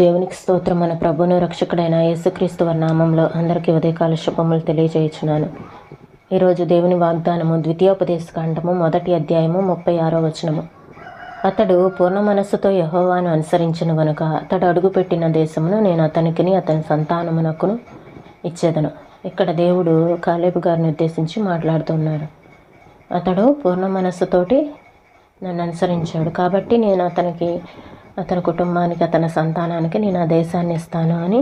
దేవునికి స్తోత్రం. మన ప్రభువును రక్షకుడైన యేసుక్రీస్తు నామంలో అందరికీ ఉదయకాల శుభములు తెలియజేయుచున్నాను. ఈరోజు దేవుని వాగ్దానము ద్వితీయోపదేశకాండము 1వ అధ్యాయము 36వ వచనము. అతడు పూర్ణ మనస్సుతో యెహోవాను అనుసరించును గనుక అతడు అడుగుపెట్టిన దేశమును నేను అతనికిని అతని సంతానమునకును ఇచ్చేదను. ఇక్కడ దేవుడు కాలేబు గారిని ఉద్దేశించి మాట్లాడుతున్నాడు. అతడు పూర్ణ మనస్సుతోటి నన్ను అనుసరించాడు కాబట్టి నేను అతని కుటుంబానికి, అతని సంతానానికి నేను ఆ దేశాన్ని ఇస్తాను అని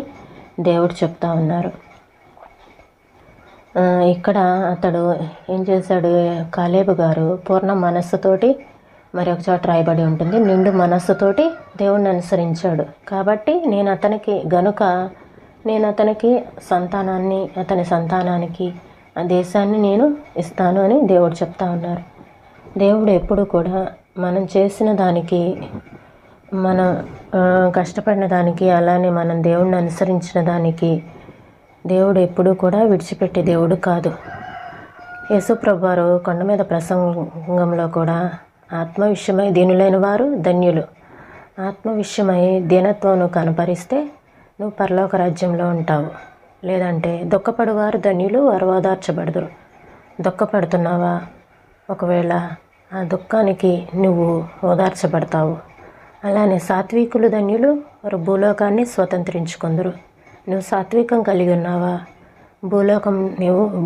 దేవుడు చెప్తా ఉన్నారు. ఇక్కడ అతడు ఏం చేశాడు? కాలేబు గారు పూర్ణ మనస్సుతోటి, మరి ఒక చోట రాయబడి ఉంటుంది, నిండు మనస్సుతోటి దేవుణ్ణి అనుసరించాడు. కాబట్టి నేను అతనికి సంతానాన్ని, అతని సంతానానికి ఆ దేశాన్ని నేను ఇస్తాను అని దేవుడు చెప్తా ఉన్నారు. దేవుడు ఎప్పుడు కూడా మనం చేసిన దానికి, మనం కష్టపడిన దానికి, అలానే మనం దేవుణ్ణి అనుసరించిన దానికి దేవుడు ఎప్పుడూ కూడా విడిచిపెట్టే దేవుడు కాదు. యేసు ప్రభువారు కొండ మీద ప్రసంగంలో కూడా ఆత్మ విషయమై దీనులైన వారు ధన్యులు, ఆత్మ విషయమై దీనత్వం కనపరిస్తే నువ్వు పరలోక రాజ్యంలో ఉంటావు, లేదంటే దుఃఖపడువారు ధన్యులు, వారు ఓదార్చబడదురు. దుఃఖపడుతున్నావా? ఒకవేళ ఆ దుఃఖానికి నువ్వు ఓదార్చబడతావు. అలానే సాత్వికులు ధన్యులు, వారు భూలోకాన్ని స్వతంత్రించుకుందరు. నువ్వు సాత్వికం కలిగి ఉన్నావా?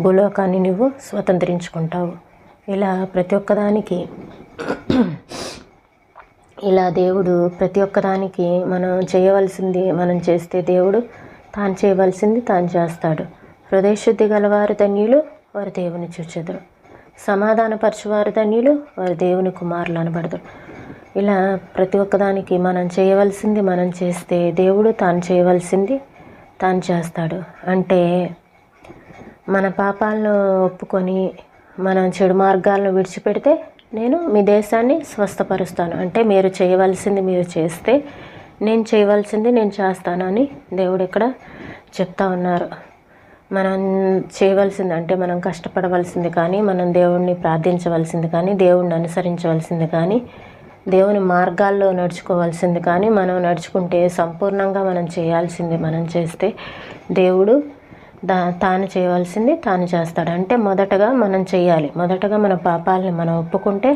భూలోకాన్ని నువ్వు స్వతంత్రించుకుంటావు. ఇలా ప్రతి ఒక్కదానికి దేవుడు ప్రతి ఒక్కదానికి మనం చేయవలసింది మనం చేస్తే దేవుడు తాను చేయవలసింది తాను చేస్తాడు. హృదయశుద్ధి గలవారు ధన్యులు, వారు దేవుని చూచెదరు. సమాధానపరచువారు ధన్యులు, వారు దేవుని కుమారులు అనబడతారు. ఇలా ప్రతి ఒక్కదానికి మనం చేయవలసింది మనం చేస్తే దేవుడు తాను చేయవలసింది తాను చేస్తాడు. అంటే మన పాపాలను ఒప్పుకొని మనం చెడు మార్గాలను విడిచిపెడితే నేను మీ దేశాన్ని స్వస్థపరుస్తాను. అంటే మీరు చేయవలసింది మీరు చేస్తే నేను చేయవలసింది నేను చేస్తాను అని దేవుడు ఇక్కడ చెప్తా ఉన్నారు. మనం చేయవలసింది అంటే మనం కష్టపడవలసింది కానీ, మనం దేవుణ్ణి ప్రార్థించవలసింది కానీ, దేవుణ్ణి అనుసరించవలసింది కానీ, దేవుని మార్గాల్లో నడుచుకోవాల్సింది కానీ, మనం నడుచుకుంటే సంపూర్ణంగా మనం చేయాల్సింది మనం చేస్తే దేవుడు తాను చేయవలసింది తాను చేస్తాడు. అంటే మొదటగా మనం చేయాలి. మొదటగా మన పాపాలని మనం ఒప్పుకుంటే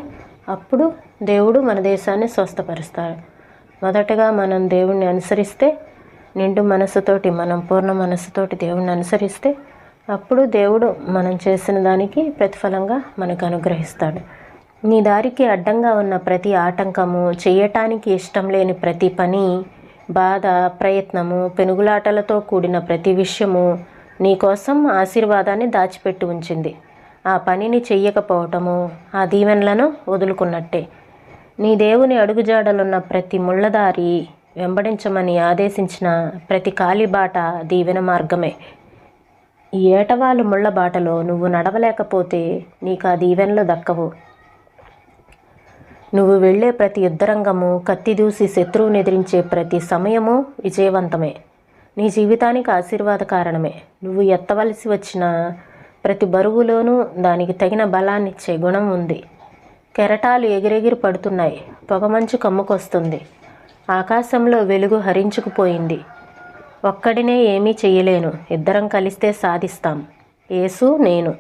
అప్పుడు దేవుడు మన దేశాన్ని స్వస్థపరుస్తాడు. మొదటగా మనం దేవుణ్ణి అనుసరిస్తే, నిండు మనస్సుతోటి, మనం పూర్ణ మనస్సుతోటి దేవుణ్ణి అనుసరిస్తే అప్పుడు దేవుడు మనం చేసిన దానికి ప్రతిఫలంగా మనకు అనుగ్రహిస్తాడు. నీ దారికి అడ్డంగా ఉన్న ప్రతి ఆటంకము, చేయటానికి ఇష్టం లేని ప్రతి పని, బాధ, ప్రయత్నము, పెనుగులాటలతో కూడిన ప్రతి విషయము నీ కోసం ఆశీర్వాదాన్ని దాచిపెట్టి ఉంచింది. ఆ పనిని చెయ్యకపోవటము ఆ దీవెనలను వదులుకున్నట్టే. నీ దేవుని అడుగుజాడలున్న ప్రతి ముళ్ళదారి వెంబడించమని ఆదేశించిన ప్రతి కాలిబాట దీవెన మార్గమే. ఈ ఏటవాలు ముళ్ళ బాటలో నువ్వు నడవలేకపోతే నీకు ఆ దీవెనలు దక్కవు. నువ్వు వెళ్ళే ప్రతి యుద్ధరంగము, కత్తి దూసి శత్రువుని ఎదిరించే ప్రతి సమయము విజయవంతమే. నీ జీవితానికి ఆశీర్వాద కారణమే. నువ్వు ఎత్తవలసి వచ్చిన ప్రతి బరువులోనూ దానికి తగిన బలాన్నిచ్చే గుణం ఉంది. కెరటాలు ఎగిరెగిరి పడుతున్నాయి, పొగమంచు కమ్ముకొస్తుంది, ఆకాశంలో వెలుగు హరించుకుపోయింది. ఒక్కడినే ఏమీ చెయ్యలేను, ఇద్దరం కలిస్తే సాధిస్తాం. యేసు నేను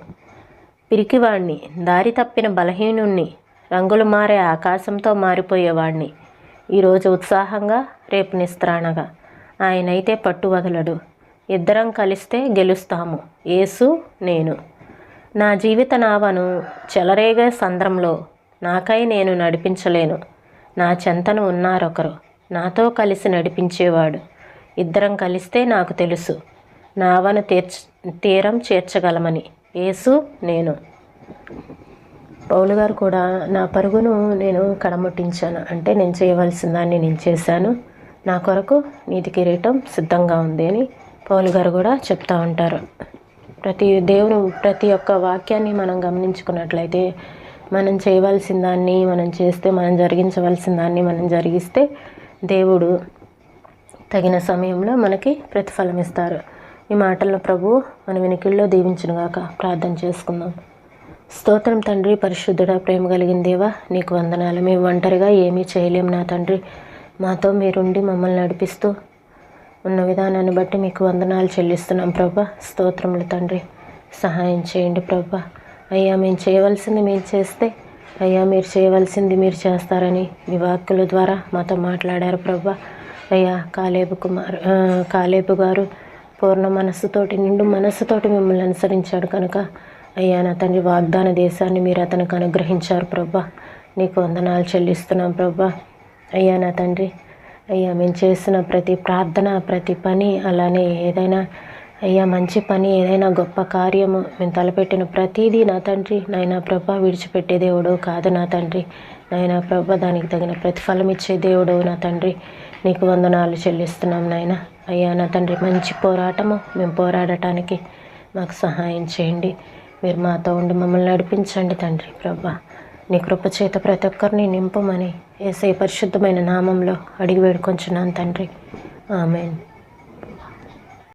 పిరికివాణ్ణి, దారి తప్పిన బలహీనుణ్ణి, రంగులు మారే ఆకాశంతో మారిపోయేవాణ్ణి. ఈరోజు ఉత్సాహంగా, రేపు నిస్త్రాణగా. ఆయనైతే పట్టు వదలడు. ఇద్దరం కలిస్తే గెలుస్తాము. యేసు నేను. నా జీవిత నావను చెలరేగే సంద్రంలో నాకై నేను నడిపించలేను. నా చెంతను ఉన్నారొకరు, నాతో కలిసి నడిపించేవాడు. ఇద్దరం కలిస్తే నాకు తెలుసు నావను తీరం చేర్చగలమని. యేసు నేను. పౌలు గారు కూడా నా పరుగును నేను కడముట్టించాను, అంటే నేను చేయవలసిన దాన్ని నేను చేశాను, నా కొరకు నీతి కిరీటం సిద్ధంగా ఉంది అని పౌలు గారు కూడా చెప్తా ఉంటారు. ప్రతి ఒక్క వాక్యాన్ని మనం గమనించుకున్నట్లయితే మనం చేయవలసిన దాన్ని మనం చేస్తే, మనం జరిగించవలసిన దాన్ని మనం జరిగిస్తే దేవుడు తగిన సమయంలో మనకి ప్రతిఫలం ఇస్తారు. ఈ మాటలను ప్రభువు మన వినికిల్లో దీవించునుగాక. ప్రార్థన చేసుకుందాం. స్తోత్రం తండ్రి, పరిశుద్ధుడా, ప్రేమ కలిగిన దేవా, నీకు వందనాలు. మేము ఒంటరిగా ఏమీ చేయలేము నా తండ్రి. మాతో మీరుండి మమ్మల్ని నడిపిస్తూ ఉన్న విధానాన్ని బట్టి మీకు వందనాలు చెల్లిస్తున్నాం ప్రభా. స్తోత్రములు తండ్రి. సహాయం చేయండి ప్రభా. అయ్యా మేము చేయవలసింది మేము చేస్తే అయ్యా మీరు చేయవలసింది మీరు చేస్తారని మీ వాక్కుల ద్వారా మాతో మాట్లాడారు ప్రభా. అయ్యా కాలేబు గారు పూర్ణ మనస్సుతోటి నిండు మనస్సుతోటి మిమ్మల్ని అనుసరించాడు కనుక అయ్యా నా తండ్రి వాగ్దాన దేశాన్ని మీరు అతనికి అనుగ్రహించారు ప్రభా. నీకు వందనాలు చెల్లిస్తున్నాం ప్రభా. అయ్యా నా తండ్రి, అయ్యా మేము చేసిన ప్రతి ప్రార్థన ప్రతి పని అలానే ఏదైనా అయ్యా మంచి పని ఏదైనా గొప్ప కార్యము మేము తలపెట్టిన ప్రతిదీ నా తండ్రి నాయనా ప్రభా విడిచిపెట్టే దేవుడు కాదు నా తండ్రి. నాయనా ప్రభా దానికి తగిన ప్రతిఫలం ఇచ్చే దేవుడు నా తండ్రి. నీకు వందనాలు చెల్లిస్తున్నాం నాయన. అయ్యా నా తండ్రి మంచి పోరాటము మేము పోరాడటానికి మాకు సహాయం చేయండి. మీరు మాతో ఉండి మమ్మల్ని నడిపించండి తండ్రి ప్రభా. నీ కృప చేత ప్రతి ఒక్కరిని నింపమని యేసయ్య పరిశుద్ధమైన నామంలో అడిగి వేడుకొంచున్నాను తండ్రి. ఆమేన్.